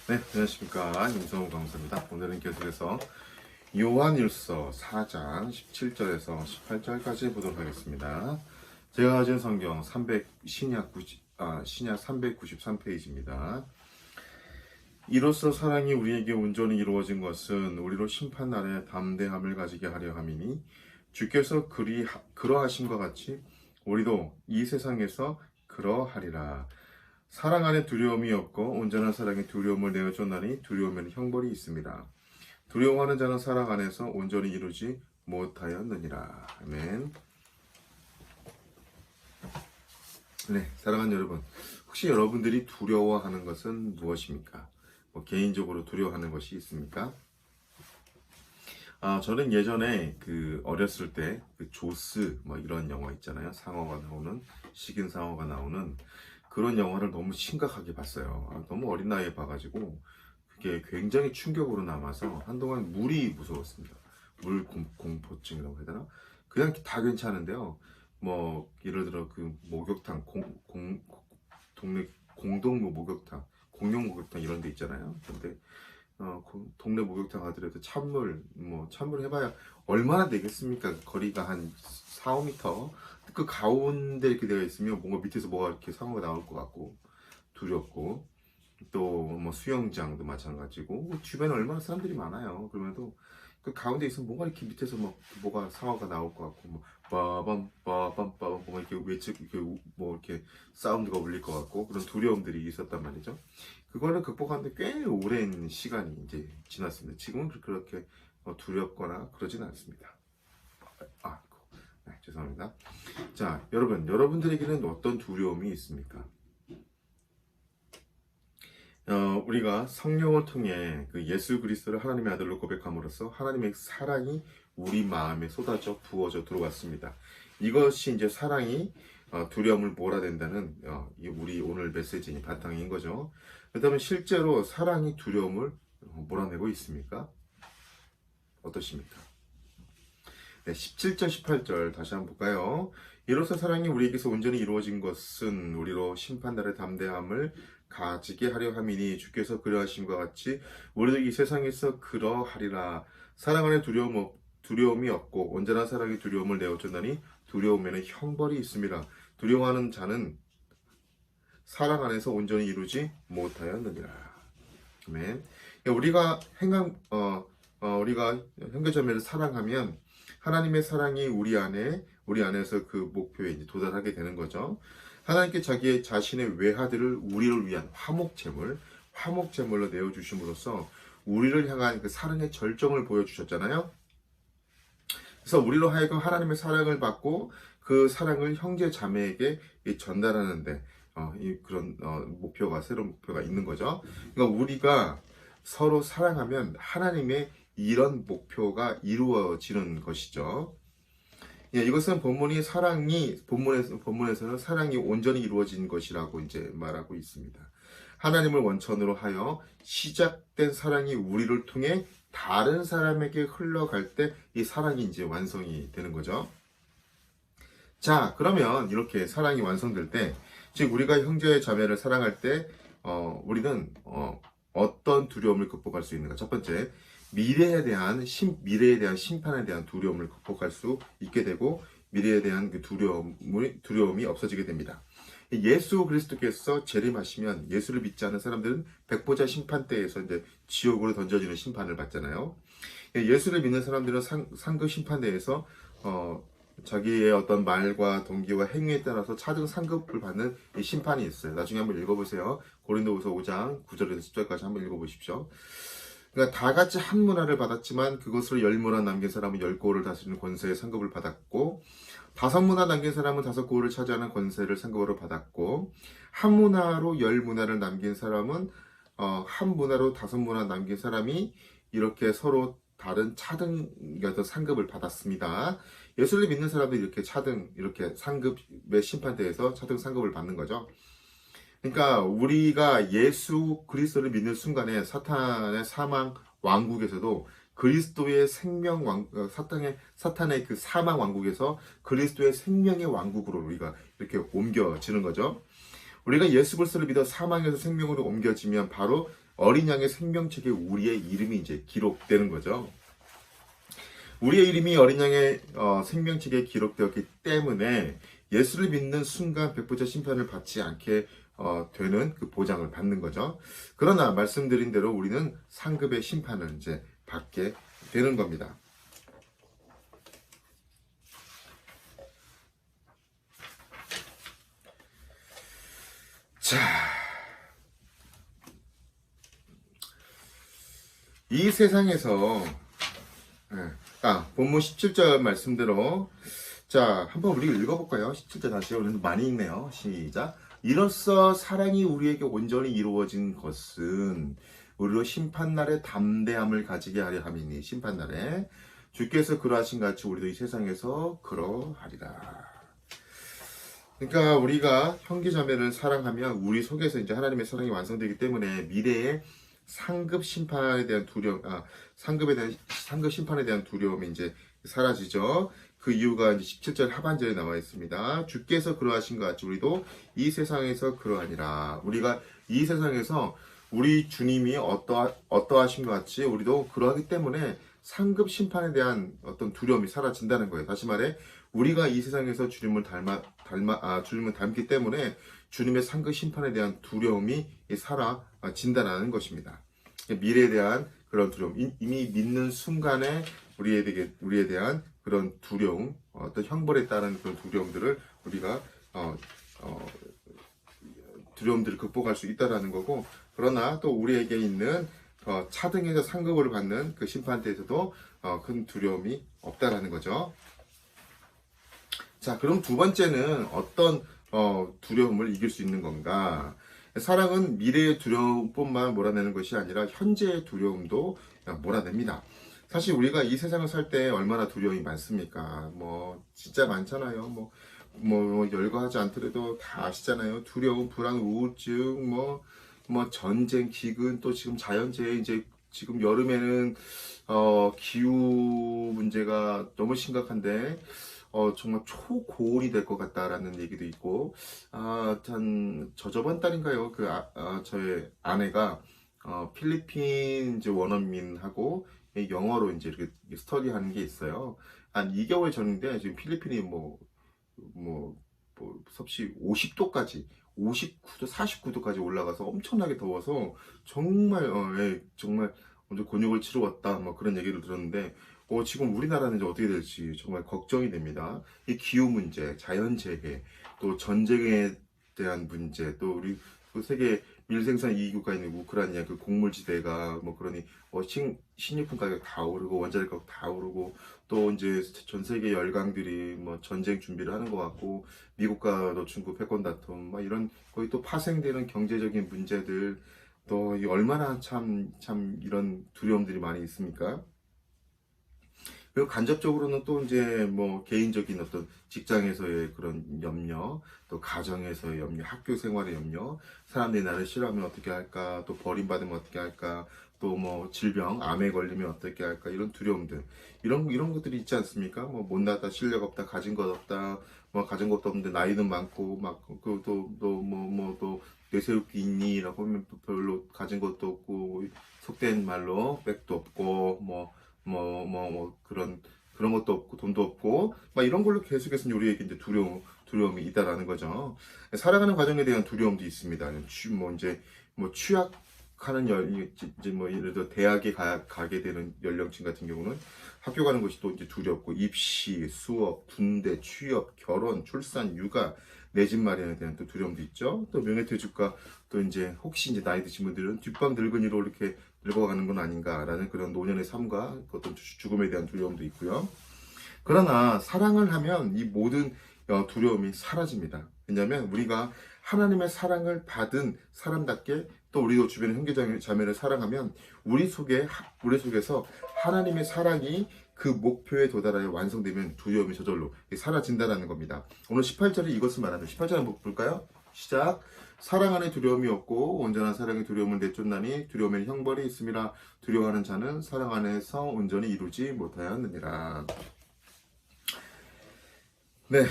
네, 안녕하십니까. 임성우 강사입니다. 오늘은 계속해서 요한일서 4장 17절에서 18절까지 보도록 하겠습니다. 제가 가진 성경 신약 393페이지입니다. 이로써 사랑이 우리에게 온전히 이루어진 것은 우리로 심판날에 담대함을 가지게 하려 함이니 주께서 그러하심과 같이 우리도 이 세상에서 그러하리라. 사랑 안에 두려움이 없고 온전한 사랑에 두려움을 내어쫓나니 두려움에는 형벌이 있습니다. 두려워하는 자는 사랑 안에서 온전히 이루지 못하였느니라. 아멘. 네, 사랑하는 여러분, 혹시 여러분들이 두려워하는 것은 무엇입니까? 개인적으로 두려워하는 것이 있습니까? 저는 예전에 어렸을 때 조스 이런 영화 있잖아요. 상어가 나오는, 식인 상어가 나오는 그런 영화를 너무 심각하게 봤어요. 너무 어린 나이에 봐가지고 그게 굉장히 충격으로 남아서 한동안 물이 무서웠습니다. 물 공포증이라고 해야 되나? 그냥 다 괜찮은데요. 예를 들어 목욕탕 동네 공동 목욕탕, 공용 목욕탕 이런 데 있잖아요. 근데 동네 목욕탕 가더라도 찬물 해봐야 얼마나 되겠습니까? 거리가 한 4, 5m. 그 가운데 이렇게 되어 있으면 뭔가 밑에서 뭐가 이렇게 상어가 나올 것 같고 두렵고, 또 수영장도 마찬가지고 주변에 얼마나 사람들이 많아요. 그러면도 그 가운데 있으면 뭔가 이렇게 밑에서 뭐가 상어가 나올 것 같고 빠밤 빠밤 빠밤 뭔가 이렇게 이렇게 사운드가 울릴 것 같고 그런 두려움들이 있었단 말이죠. 그거를 극복하는데 꽤 오랜 시간이 이제 지났습니다. 지금은 그렇게 두렵거나 그러진 않습니다. 네, 죄송합니다. 자, 여러분들에게는 어떤 두려움이 있습니까? 우리가 성령을 통해 예수 그리스도를 하나님의 아들로 고백함으로써 하나님의 사랑이 우리 마음에 쏟아져 부어져 들어왔습니다. 이것이 이제 사랑이 두려움을 몰아낸다는 우리 오늘 메시지의 바탕인 거죠. 그렇다면 실제로 사랑이 두려움을 몰아내고 있습니까? 어떠십니까? 네, 17절, 18절 다시 한번 볼까요? 이로써 사랑이 우리에게서 온전히 이루어진 것은 우리로 심판날의 담대함을 가지게 하려 함이니 주께서 그러하심과 같이 우리도 이 세상에서 그러하리라. 사랑 안에 두려움이 없고 온전한 사랑이 두려움을 내어쫓나니 두려움에는 형벌이 있습니다. 두려워하는 자는 사랑 안에서 온전히 이루지 못하였느니라. 아멘. 우리가 형제자매를 사랑하면 하나님의 사랑이 우리 안에서 그 목표에 이제 도달하게 되는 거죠. 하나님께 자신의 외아들을 우리를 위한 화목제물로 내어주심으로써 우리를 향한 그 사랑의 절정을 보여주셨잖아요. 그래서 우리로 하여금 하나님의 사랑을 받고 그 사랑을 형제 자매에게 전달하는데 그런 새로운 목표가 있는 거죠. 그러니까 우리가 서로 사랑하면 하나님의 이런 목표가 이루어지는 것이죠. 예, 이것은 본문에서는 사랑이 온전히 이루어진 것이라고 이제 말하고 있습니다. 하나님을 원천으로 하여 시작된 사랑이 우리를 통해 다른 사람에게 흘러갈 때 이 사랑이 이제 완성이 되는 거죠. 자, 그러면 이렇게 사랑이 완성될 때, 즉 우리가 형제 자매를 사랑할 때 우리는 어떤 두려움을 극복할 수 있는가? 첫 번째, 미래에 대한 심판에 대한 두려움을 극복할 수 있게 되고 미래에 대한 그 두려움이 없어지게 됩니다. 예수 그리스도께서 재림하시면 예수를 믿지 않은 사람들은 백보자 심판대에서 이제 지옥으로 던져지는 심판을 받잖아요. 예수를 믿는 사람들은 상급 심판대에서 자기의 어떤 말과 동기와 행위에 따라서 차등 상급을 받는 이 심판이 있어요. 나중에 한번 읽어보세요. 고린도후서 5장 9절에서 10절까지 한번 읽어보십시오. 그러니까 다 같이 한 문화를 받았지만 그것으로 10문화 남긴 사람은 10고을을 다스리는 권세의 상급을 받았고 5문화 남긴 사람은 5고을을 차지하는 권세를 상급으로 받았고 한 문화로 10문화를 남긴 사람은 한 문화로 5문화 남긴 사람이 이렇게 서로 다른 차등의 상급을 받았습니다. 예수를 믿는 사람들이 이렇게 상급의 심판대에서 차등 상급을 받는 거죠. 그러니까 우리가 예수 그리스도를 믿는 순간에 사탄의 사망 왕국에서도 그리스도의 사탄의 그 사망 왕국에서 그리스도의 생명의 왕국으로 우리가 이렇게 옮겨지는 거죠. 우리가 예수 그리스도를 믿어 사망에서 생명으로 옮겨지면 바로 어린 양의 생명책에 우리의 이름이 이제 기록되는 거죠. 우리의 이름이 어린 양의 생명책에 기록되었기 때문에 예수를 믿는 순간 백보자 심판을 받지 않게 되는 그 보장을 받는 거죠. 그러나 말씀드린 대로 우리는 상급의 심판을 이제 받게 되는 겁니다. 자, 이 세상에서 본문 17절 말씀대로 자, 한번 우리 읽어볼까요? 17절 다시. 오늘 많이 읽네요. 시작. 이로써 사랑이 우리에게 온전히 이루어진 것은 우리로 심판날에 담대함을 가지게 하려 함이니, 심판날에 주께서 그러하신 같이 우리도 이 세상에서 그러하리라. 그러니까 우리가 형제자매를 사랑하면 우리 속에서 이제 하나님의 사랑이 완성되기 때문에 미래의 상급 심판에 대한 상급 심판에 대한 두려움이 이제 사라지죠. 그 이유가 이제 17절 하반절에 나와 있습니다. 주께서 그러하신 것 같이 우리도 이 세상에서 그러하니라. 우리가 이 세상에서 우리 주님이 어떠하신 것 같이 우리도 그러하기 때문에 상급 심판에 대한 어떤 두려움이 사라진다는 거예요. 다시 말해, 우리가 이 세상에서 주님을 주님을 닮기 때문에 주님의 상급 심판에 대한 두려움이 사라진다는 것입니다. 미래에 대한 그런 두려움, 이미 믿는 순간에 우리에 대한 그런 두려움, 어떤 형벌에 따른 그런 두려움들을 우리가 두려움들을 극복할 수 있다라는 거고, 그러나 또 우리에게 있는 차등해서 상급을 받는 그 심판대에서도 큰 두려움이 없다라는 거죠. 자, 그럼 두 번째는 어떤 두려움을 이길 수 있는 건가? 사랑은 미래의 두려움뿐만 몰아내는 것이 아니라 현재의 두려움도 몰아냅니다. 사실 우리가 이 세상을 살 때 얼마나 두려움이 많습니까? 뭐 진짜 많잖아요. 뭐 열거하지 않더라도 다 아시잖아요. 두려움, 불안, 우울증, 뭐 전쟁, 기근, 또 지금 자연재해, 이제 지금 여름에는 기후 문제가 너무 심각한데 정말 초고온이 될 것 같다라는 얘기도 있고, 저번 달인가요? 저의 아내가 필리핀 이제 원어민하고 영어로 이제 이렇게 스터디하는 게 있어요. 한 2개월 전인데 지금 필리핀이 섭씨 50도까지 59도, 49도까지 올라가서 엄청나게 더워서 정말 정말 먼저 곤욕을 치루었다 뭐 그런 얘기를 들었는데 지금 우리나라는 이제 어떻게 될지 정말 걱정이 됩니다. 이 기후 문제, 자연재해, 또 전쟁에 대한 문제, 또 우리 그 세계 밀생산 2위국가 있는 우크라이나 그 곡물지대가 그러니 식료품 가격 다 오르고 원자력 가격 다 오르고, 또 이제 전 세계 열강들이 전쟁 준비를 하는 것 같고, 미국과도 중국 패권 다툼 이런 거의 또 파생되는 경제적인 문제들, 또 얼마나 참 이런 두려움들이 많이 있습니까? 그리고 간접적으로는 또 이제 개인적인 어떤 직장에서의 그런 염려, 또 가정에서의 염려, 학교 생활의 염려, 사람들이 나를 싫어하면 어떻게 할까, 또 버림받으면 어떻게 할까, 또 질병, 암에 걸리면 어떻게 할까, 이런 두려움들, 이런 것들이 있지 않습니까? 못났다, 실력 없다, 가진 것 없다, 가진 것도 없는데 나이는 많고, 또 내세울 게 있니? 라고 하면 별로 가진 것도 없고, 속된 말로 백도 없고, 그런 것도 없고, 돈도 없고, 이런 걸로 계속해서 우리에게 이제 두려움이 있다라는 거죠. 살아가는 과정에 대한 두려움도 있습니다. 취약하는 예를 들어 대학에 가게 되는 연령층 같은 경우는 학교 가는 것이 또 이제 두렵고, 입시, 수업, 군대, 취업, 결혼, 출산, 육아, 내 집 마련에 대한 또 두려움도 있죠. 또 명예퇴직과 또 이제 혹시 이제 나이 드신 분들은 뒷방 늙은이로 이렇게 늙어가는 건 아닌가라는 그런 노년의 삶과 어떤 죽음에 대한 두려움도 있고요. 그러나 사랑을 하면 이 모든 두려움이 사라집니다. 왜냐하면 우리가 하나님의 사랑을 받은 사람답게, 또 우리도 주변의 형제자매를 사랑하면 우리 속에서 하나님의 사랑이 그 목표에 도달하여 완성되면 두려움이 저절로 사라진다는 겁니다. 오늘 18절에 이것을 말합니다. 18절 한번 볼까요? 시작. 사랑 안에 두려움이 없고 온전한 사랑의 두려움을 내쫓나니 두려움에는 형벌이 있음이라. 두려워하는 자는 사랑 안에서 온전히 이루지 못하였느니라. 네,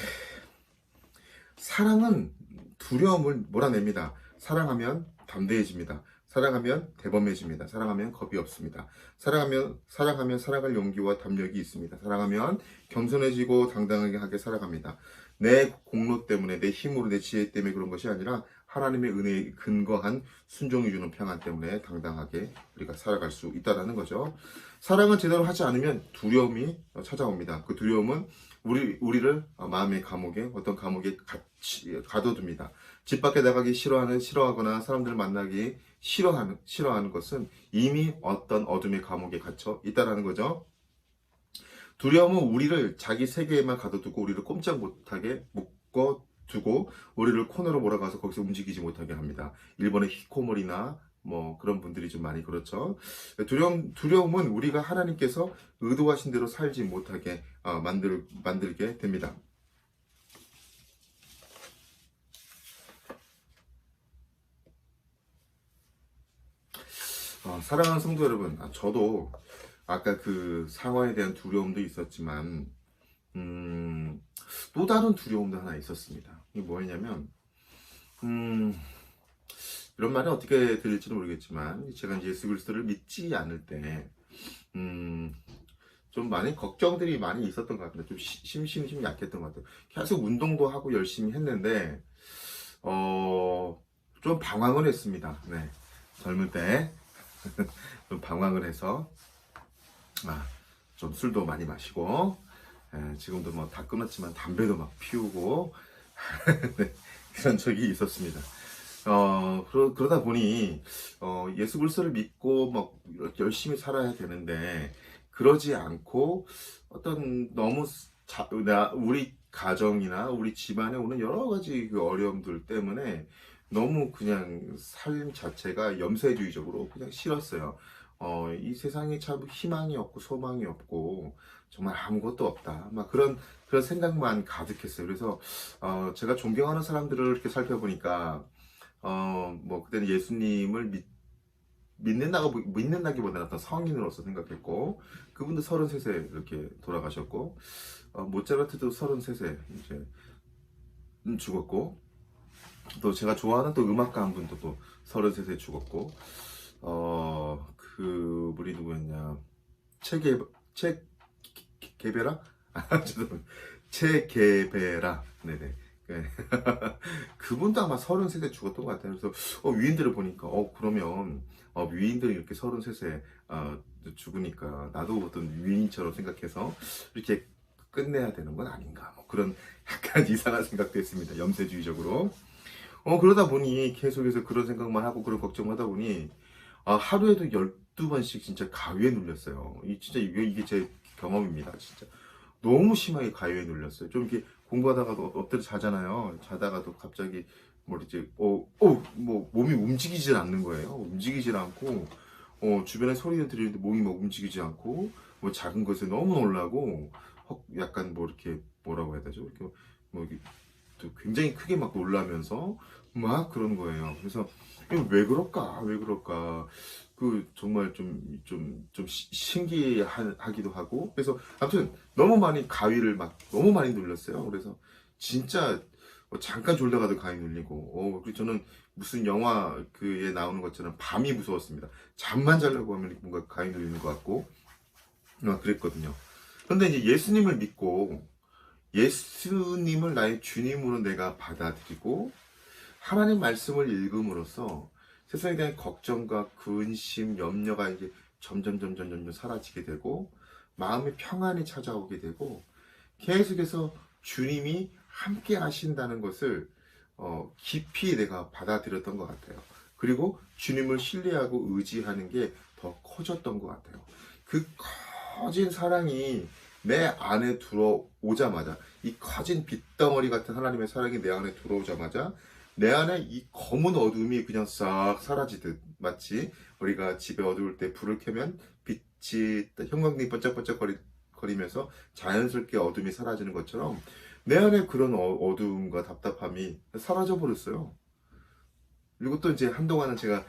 사랑은 두려움을 몰아냅니다. 사랑하면 담대해집니다. 사랑하면 대범해집니다. 사랑하면 겁이 없습니다. 사랑하면 살아갈 용기와 담력이 있습니다. 사랑하면 겸손해지고 당당하게 살아갑니다. 내 공로 때문에, 내 힘으로, 내 지혜 때문에 그런 것이 아니라 하나님의 은혜에 근거한 순종이 주는 평안 때문에 당당하게 우리가 살아갈 수 있다는 거죠. 사랑을 제대로 하지 않으면 두려움이 찾아옵니다. 그 두려움은 우리를 마음의 감옥에, 어떤 감옥에 가둬둡니다. 집 밖에 나가기 싫어하거나 사람들을 만나기 싫어하는 것은 이미 어떤 어둠의 감옥에 갇혀 있다는 거죠. 두려움은 우리를 자기 세계에만 가둬두고 우리를 꼼짝 못하게 묶어두고 우리를 코너로 몰아가서 거기서 움직이지 못하게 합니다. 일본의 히코모리나 뭐 그런 분들이 좀 많이 그렇죠. 두려움은 우리가 하나님께서 의도하신 대로 살지 못하게 만들게 됩니다. 사랑하는 성도 여러분, 저도 아까 그 상황에 대한 두려움도 있었지만 또 다른 두려움도 하나 있었습니다. 이게 뭐였냐면 이런 말은 어떻게 들릴지는 모르겠지만 제가 이제 예수 그리스도를 믿지 않을 때 좀 많이 걱정들이 많이 있었던 것 같아요. 좀 심심이 약했던 것 같아요. 계속 운동도 하고 열심히 했는데 좀 방황을 했습니다. 네, 젊을 때 좀 방황을 해서 좀 술도 많이 마시고 지금도 뭐 다 끊었지만 담배도 막 피우고 네, 그런 적이 있었습니다. 그러다 보니 예수 그리스도를 믿고 막 열심히 살아야 되는데 그러지 않고 어떤 너무 우리 가정이나 우리 집안에 오는 여러 가지 그 어려움들 때문에 너무 그냥 삶 자체가 염세주의적으로 그냥 싫었어요. 이 세상에 참 희망이 없고 소망이 없고 정말 아무것도 없다. 막 그런 생각만 가득했어요. 그래서 제가 존경하는 사람들을 이렇게 살펴보니까 뭐 그때는 예수님을 믿는다기보다는 어떤 성인으로서 생각했고 그분도 33세 이렇게 돌아가셨고 모차르트도 33세 이제 죽었고 또 제가 좋아하는 또 음악가 한 분도 또 33세 죽었고 그분이 누구였냐 체 게베라? 죄송합니다. 체 게베라. 네네. 그분도 아마 33세 죽었던 것 같아요. 그래서 위인들을 보니까 그러면 위인들이 이렇게 33세 죽으니까 나도 어떤 위인처럼 생각해서 이렇게 끝내야 되는 건 아닌가 뭐 그런 약간 이상한 생각도 했습니다. 염세주의적으로. 그러다 보니 계속해서 그런 생각만 하고 그런 걱정을 하다 보니 하루에도 12번씩 진짜 가위에 눌렸어요. 진짜 이게 제 경험입니다. 진짜 너무 심하게 가위에 눌렸어요. 좀 이렇게 공부하다가도 엎드려 자잖아요. 자다가도 갑자기 뭐 몸이 움직이질 않는 거예요. 움직이질 않고 주변에 소리를 들리는데 몸이 막 움직이지 않고 뭐 작은 것에 너무 놀라고 약간 뭐 이렇게 뭐라고 해야 되죠? 이렇게 뭐 또 굉장히 크게 막 놀라면서 막 그런 거예요. 그래서 이거 왜 그럴까? 그 정말 좀 신기하기도 하고 그래서 아무튼 너무 많이 가위를 막 너무 많이 눌렸어요. 그래서 진짜 잠깐 졸다가도 가위 눌리고 그리고 저는 무슨 영화 그에 나오는 것처럼 밤이 무서웠습니다. 잠만 자려고 하면 뭔가 가위 눌리는 것 같고 그랬거든요. 그런데 이제 예수님을 믿고 예수님을 나의 주님으로 내가 받아들이고 하나님 말씀을 읽음으로써 세상에 대한 걱정과 근심, 염려가 이제 점점 사라지게 되고 마음의 평안이 찾아오게 되고 계속해서 주님이 함께 하신다는 것을 깊이 내가 받아들였던 것 같아요. 그리고 주님을 신뢰하고 의지하는 게 더 커졌던 것 같아요. 그 커진 사랑이 내 안에 들어오자마자 이 커진 빗덩어리 같은 하나님의 사랑이 내 안에 들어오자마자 내 안에 이 검은 어둠이 그냥 싹 사라지듯 마치 우리가 집에 어두울 때 불을 켜면 빛이 형광등이 번쩍번쩍거리면서 자연스럽게 어둠이 사라지는 것처럼 내 안에 그런 어두움과 답답함이 사라져 버렸어요. 그리고 또 이제 한동안은 제가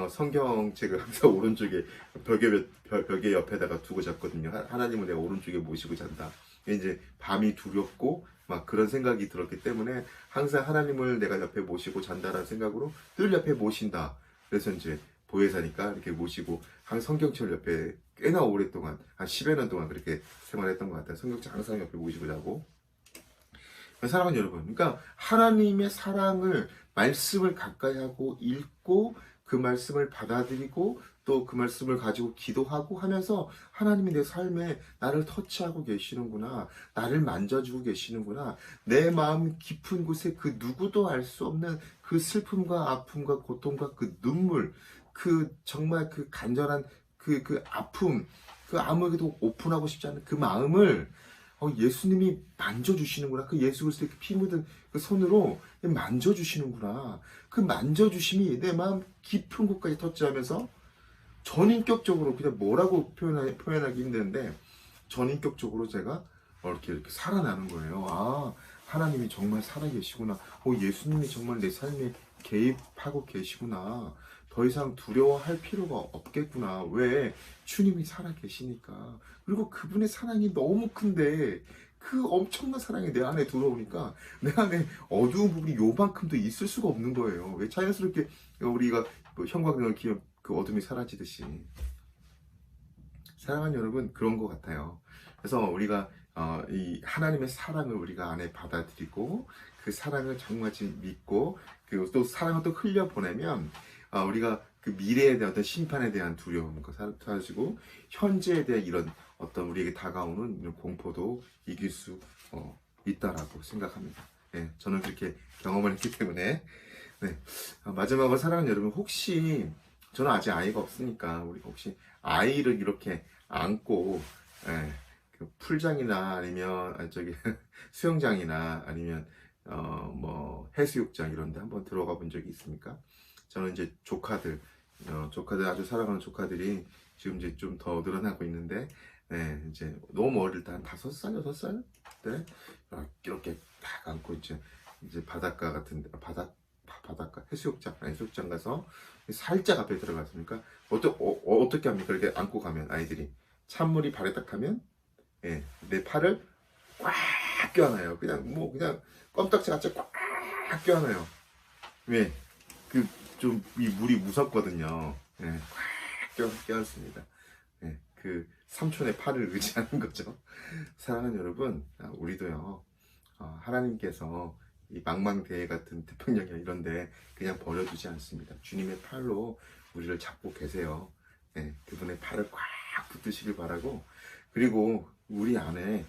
성경책을 항상 오른쪽에 벽에 옆에다가 두고 잤거든요. 하나님은 내가 오른쪽에 모시고 잔다. 이제 밤이 두렵고 막 그런 생각이 들었기 때문에 항상 하나님을 내가 옆에 모시고 잔다라는 생각으로 늘 옆에 모신다. 그래서 이제 보혜사니까 이렇게 모시고 한 성경철 옆에 꽤나 오랫동안 한 10여 년 동안 그렇게 생활했던 것 같아요. 성경철 항상 옆에 모시고 자고. 사랑하는 여러분, 그러니까 하나님의 사랑을 말씀을 가까이 하고 읽고 그 말씀을 받아들이고 또 그 말씀을 가지고 기도하고 하면서 하나님이 내 삶에 나를 터치하고 계시는구나, 나를 만져주고 계시는구나, 내 마음 깊은 곳에 그 누구도 알 수 없는 그 슬픔과 아픔과 고통과 그 눈물, 그 정말 그 간절한 그 아픔, 그 아무에게도 오픈하고 싶지 않은 그 마음을 예수님이 만져주시는구나. 그 예수 그리스도의 피 묻은 그 손으로 만져주시는구나. 그 만져주심이 내 마음 깊은 곳까지 터치하면서 전인격적으로 그냥 뭐라고 표현하기 힘든데 전인격적으로 제가 이렇게 살아나는 거예요. 아, 하나님이 정말 살아계시구나. 예수님이 정말 내 삶에 개입하고 계시구나. 더 이상 두려워할 필요가 없겠구나. 왜? 주님이 살아계시니까. 그리고 그분의 사랑이 너무 큰데 그 엄청난 사랑이 내 안에 들어오니까 내 안에 어두운 부분이 요만큼도 있을 수가 없는 거예요. 왜 자연스럽게 우리가 형광등을 키면 그 어둠이 사라지듯이. 사랑하는 여러분, 그런 것 같아요. 그래서 우리가 이 하나님의 사랑을 우리가 안에 받아들이고 그 사랑을 정말 믿고 그리고 또 사랑을 또 흘려보내면 우리가 그 미래에 대한 어떤 심판에 대한 두려움과 사라지고 현재에 대한 이런 어떤 우리에게 다가오는 이런 공포도 이길 수 있다라고 생각합니다. 네, 저는 그렇게 경험을 했기 때문에. 네, 마지막으로 사랑하는 여러분, 혹시 저는 아직 아이가 없으니까 우리가 혹시 아이를 이렇게 안고 그 풀장이나 아니면 수영장이나 아니면 뭐 해수욕장 이런 데 한번 들어가 본 적이 있습니까? 저는 이제 조카들 아주 사랑하는 조카들이 지금 이제 좀 더 늘어나고 있는데, 네, 이제 너무 어릴 때 한 5살, 6살 때 이렇게 딱 안고 이제 바닷가 같은 데, 바닷가 해수욕장 가서 살짝 앞에 들어갔으니까 어떻게 합니까? 이렇게 안고 가면 아이들이 찬물이 발에 딱 하면 내 팔을 꽉 껴안아요. 그냥 껌딱지 같이 꽉 껴안아요. 왜? 좀 이 물이 무섭거든요. 꽉 껴안습니다. 그 삼촌의 팔을 의지하는 거죠. 사랑하는 여러분, 우리도요, 하나님께서 이 망망대해 같은 태평양이나 이런데 그냥 버려두지 않습니다. 주님의 팔로 우리를 잡고 계세요. 그분의 팔을 꽉 붙드시길 바라고, 그리고 우리 안에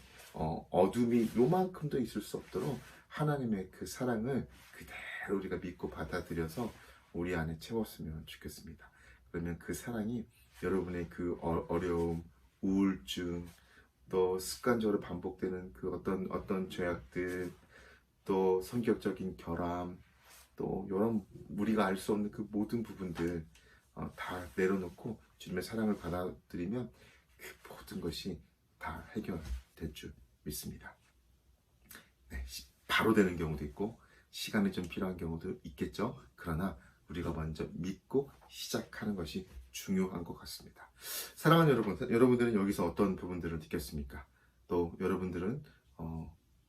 어둠이 요만큼도 있을 수 없도록 하나님의 그 사랑을 그대로 우리가 믿고 받아들여서 우리 안에 채웠으면 좋겠습니다. 그러면 그 사랑이 여러분의 그 어려움, 우울증, 또 습관적으로 반복되는 그 어떤 죄악들, 또 성격적인 결함, 또 이런 우리가 알 수 없는 그 모든 부분들 다 내려놓고 주님의 사랑을 받아들이면 그 모든 것이 다 해결될 줄 믿습니다. 네, 바로 되는 경우도 있고 시간이 좀 필요한 경우도 있겠죠. 그러나 우리가 먼저 믿고 시작하는 것이 중요한 것 같습니다. 사랑하는 여러분, 여러분들은 여기서 어떤 부분들을 느꼈습니까? 또 여러분들은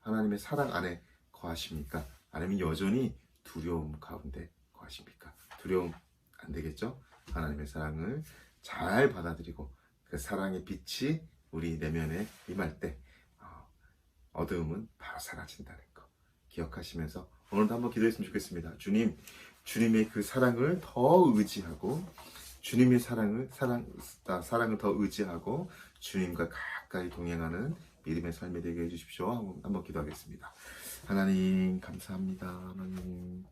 하나님의 사랑 안에 거하십니까? 아니면 여전히 두려움 가운데 거하십니까? 두려움 안 되겠죠? 하나님의 사랑을 잘 받아들이고 그 사랑의 빛이 우리 내면에 임할 때 어두움은 바로 사라진다는 거 기억하시면서 오늘도 한번 기도했으면 좋겠습니다. 주님의 그 사랑을 더 의지하고 주님의 사랑을 더 의지하고 주님과 가까이 동행하는 믿음의 삶이 되게 해주십시오. 한번 기도하겠습니다. 하나님 감사합니다. 하나님